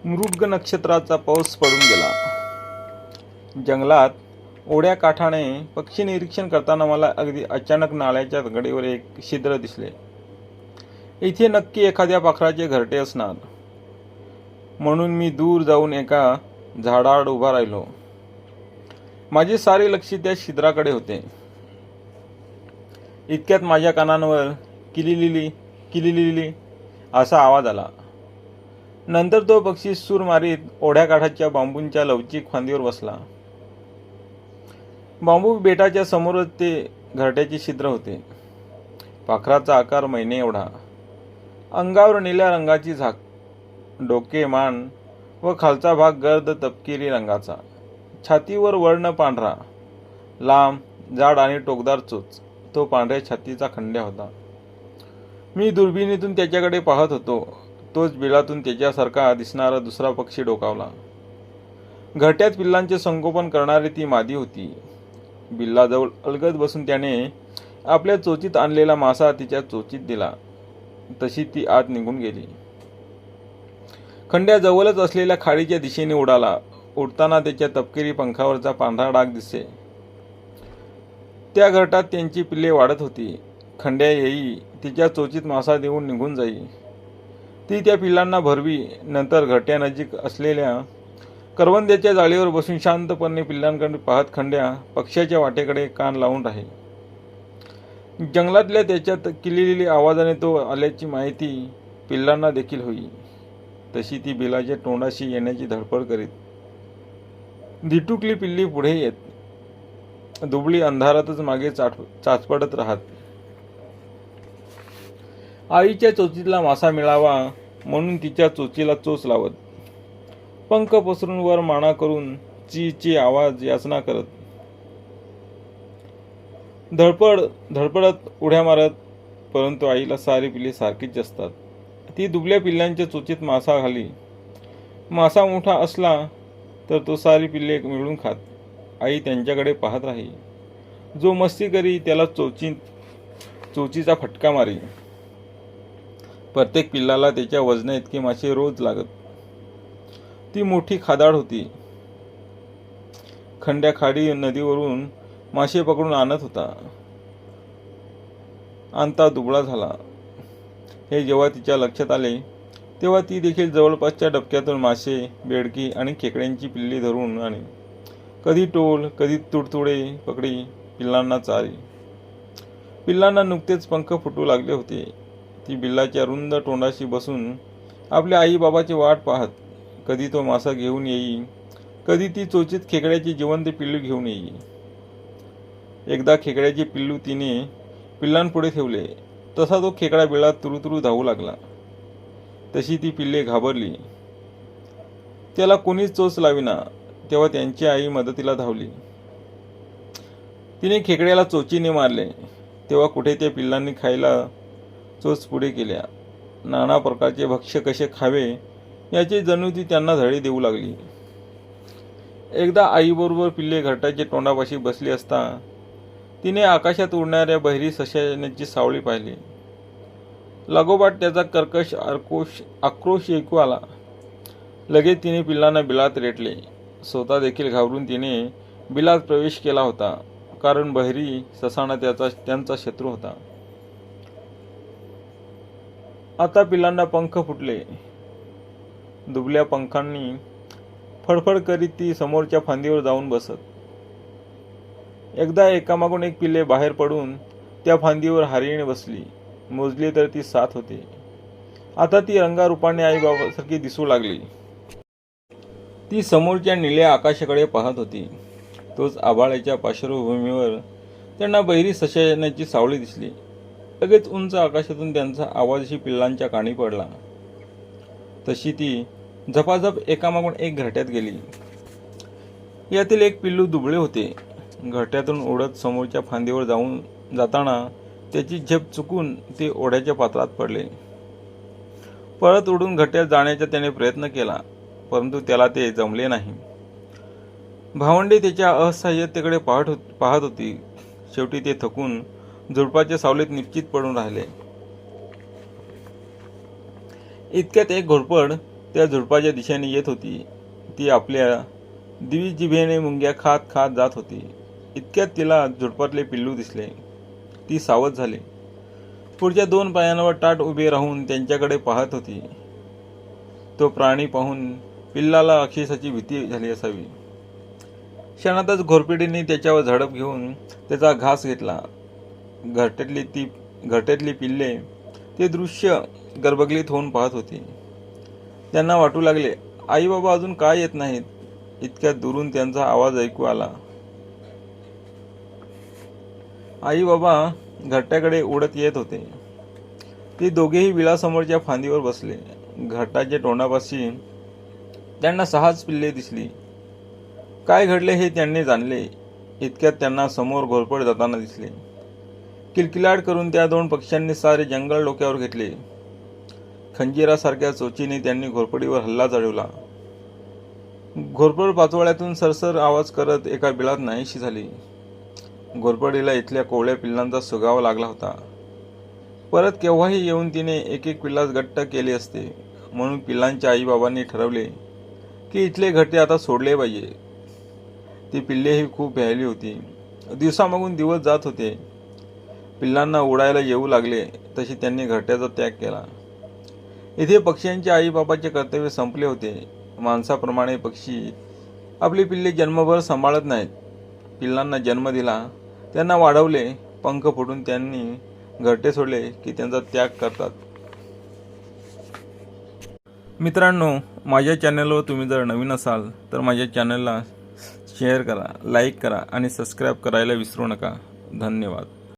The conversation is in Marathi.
मृग नक्षत्राचा पाऊस पडून गेला. जंगलात ओढ्या काठाने पक्षी निरीक्षण करताना मला अगदी अचानक नाल्याच्या कडेवर एक छिद्र दिसले. इथे नक्की एखाद्या पाखराचे घरटे असणार म्हणून मी दूर जाऊन एका झाडाआड उभा राहिलो. माझे सारे लक्ष त्या छिद्राकडे होते. इतक्यात माझ्या कानांवर किलिलिली किलिलिली असा आवाज आला. नंतर तो पक्षी सूर मारीत ओढ्याकाठाच्या बांबूंच्या लवचिक फांदीवर बसला. बांबू बेटाच्या समोरच ते घरट्याचे छिद्र होते. पाखराचा आकार महिने एवढा, अंगावर निळ्या रंगाची झाक, डोके, मान व खालचा भाग गर्द तपकिरी रंगाचा, छातीवर वर्ण पांढरा, लांब जाड आणि टोकदार चोच, तो पांढऱ्या छातीचा खंड्या होता. मी दुर्बिणीतून त्याच्याकडे पाहत होतो. तोच बिळातून त्याच्यासारखा दिसणारा दुसरा पक्षी डोकावला. घरट्यात पिल्लांचे संगोपन करणारी ती मादी होती. बिल्लाजवळ अलगद बसून त्याने आपल्या चोचीत आणलेला मासा तिच्या चोचीत दिला. तशी ती आत निघून गेली. खंड्या जवळच असलेल्या खाडीच्या दिशेने उडाला. उडताना त्याच्या तपकिरी पंखावरचा पांढरा डाग दिसे. त्या घरटात त्यांची पिल्ले वाढत होती. खंड्या येई, तिच्या चोचीत मासा देऊन निघून जाई. ती त्या पिल्लांना भरवी. नंतर घरट्यानजीक असलेल्या करवंद्याच्या जाळीवर बसून शांतपणे पिल्लांकडे पाहत खंड्या पक्ष्याच्या वाटेकडे कान लावून राही. जंगलातल्या त्याच्या किलिलेली आवाजाने तो आल्याची माहिती पिल्लांना देखील होई. तशी ती बिलाच्या तोंडाशी येण्याची धडपड करीत. धिटुकली पिल्ली पुढे येत. दुबळी अंधारातच मागे चाचपडत राहत. आईच्या चोचीतला मासा मिळावा म्हणून तिच्या चोचीला चोच लावत. पंख पसरून वर माना करून ची ची आवाज याचना करत. धडपडत उड्या मारत. परंतु आईला सारी पिल्ले सारखीच असतात. ती दुबल्या पिल्लांच्या चोचीत मासा घाली. मासा मोठा असला तर तो सारी पिल्ले मिळून खात. आई त्यांच्याकडे पाहत राही. जो मस्ती करी त्याला चोचीचा फटका मारी. प्रत्येक पिल्लाला त्याच्या वजना इतके मासे रोज लागत. ती मोठी खादाड होती. खंड्या खाडी नदीवरून मासे पकडून आणत होता. आणता दुबळा झाला. हे जेव्हा तिच्या लक्षात आले तेव्हा ती देखील जवळपासच्या डबक्यातून मासे, बेडकी आणि खेकड्यांची पिल्ली धरून आणि कधी टोल, कधी तुडतुडे पकडी पिल्लांना चारी. पिल्लांना नुकतेच पंख फुटू लागले होते. ती बिल्लाच्या रुंद तोंडाशी बसून आपल्या आई बाबाची वाट पाहत. कधी तो मासा घेऊन येई, कधी ती चोचीत खेकड्याची जिवंत पिल्लू घेऊन येई. एकदा खेकड्याचे पिल्लू तिने पिल्लांपुढे ठेवले. तसा तो खेकडा बिळात तुरुतुरू धावू लागला. तशी ती पिल्ले घाबरली. त्याला कोणीच चोच लाविना. तेव्हा त्यांची आई मदतीला धावली. तिने खेकड्याला चोचीने मारले. तेव्हा कुठे त्या पिल्लांनी खायला चोच पुढे केल्या. नाना प्रकारचे भक्ष्य कसे खावे याची जणू ती त्यांना धडे देऊ लागली. एकदा आईबरोबर पिल्ले घरटाच्या तोंडापाशी बसली असता तिने आकाशात उडणाऱ्या बहिरी सशाची सावळी पाहिली. लागोपाठ त्याचा कर्कश आक्रोश ऐकू आला. लगेच तिने पिल्लांना बिळात रेटले. स्वतः देखील घाबरून तिने बिळात प्रवेश केला होता. कारण बहिरी ससाणा त्यांचा शत्रू होता. आता पिल्लांना पंख फुटले. दुबल्या पंखांनी फडफड करीत ती समोरच्या फांदीवर जाऊन बसत. एकदा एकामागून एक पिल्ले बाहेर पडून त्या फांदीवर हरिणी बसली. मोजली तर ती 7 होती. आता ती रंगारूपाने आईबाबासारखी दिसू लागली. ती समोरच्या निळ्या आकाशाकडे पाहत होती. तोच आभाळाच्या पार्श्वभूमीवर त्यांना बहिरी सशाची सावळी दिसली. लगेच उंच आकाशातून त्यांचा आवाजही पिल्लांच्या कानी पडला. तशी ती झपाझप एकामागून एक घरट्यात गेली. यातील एक पिल्लू दुबळे होते. घरट्यातून उडत समोरच्या फांदीवर जाताना त्याची झेप चुकून ते ओढ्याच्या पात्रात पडले. परत उडून घरट्यात जाण्याचा त्याने प्रयत्न केला, परंतु त्याला ते जमले नाही. भावंडे त्याच्या असहाय्यतेकडे पाहत होती. शेवटी ते थकून झुडपाच्या सावलीत निश्चित पडून राहिले. इतक्यात एक घोरपड त्या झुडपाच्या दिशेने येत होती. ती आपल्या दिवी जिभेने मुंग्या खात खात जात होती. इतक्यात तिला झुडपातले पिल्लू दिसले. ती सावध झाली. पुढच्या 2 पायांवर ताठ उभे राहून त्यांच्याकडे पाहत होती. तो प्राणी पाहून पिल्लाला अक्षरशःची भीती झाली असावी. क्षणातच घोरपडीने त्याच्यावर झडप घेऊन त्याचा घास घेतला. घरट्यातली पिल्ले ते दृश्य गरबगलीत होऊन पाहत होती. त्यांना वाटू लागले, आई बाबा अजून का येत नाहीत. इतक्यात दुरून त्यांचा आवाज ऐकू आला. आई बाबा घरट्याकडे उडत येत होते. ते दोघेही विळासमोरच्या फांदीवर बसले. घरटाच्या तोंडापाशी त्यांना 6 पिल्ले दिसली. काय घडले हे त्यांनी जाणले. इतक्यात त्यांना समोर घोरपड जाताना दिसले. किलकिलाट करून त्या 2 पक्ष्यांनी सारे जंगल डोक्यावर घेतले. खंजिरासारख्या चोचीने त्यांनी घोरपडीवर हल्ला चढवला. घोरपड पाचोळ्यातून सरसर आवाज करत एका बिळात नाहीशी झाली. घोरपडीला इथल्या कोवळ्या पिल्लांचा सुगावा लागला होता. परत केव्हाही येऊन तिने एक पिल्लास घट्ट केले असते. म्हणून पिल्लांच्या आईबाबांनी ठरवले की इथले घरटे आता सोडले पाहिजे. ती पिल्लेही खूप भ्यायली होती. दिवसामागून दिवस जात होते. पिल्लांना उडायला येऊ लागले तशी त्यांनी घरट्याचा त्याग केला. इथे पक्ष्यांच्या आईबाबाचे कर्तव्य संपले होते. माणसाप्रमाणे पक्षी आपली पिल्ले जन्मभर सांभाळत नाहीत. पिल्लांना जन्म दिला, त्यांना वाढवले, पंख फुटून त्यांनी घरटे सोडले की त्यांचा त्याग करतात. मित्रांनो, माझ्या चॅनलवर तुम्ही जर नवीन असाल तर माझ्या चॅनलला शेअर करा, लाईक करा आणि सबस्क्राईब करायला विसरू नका. धन्यवाद.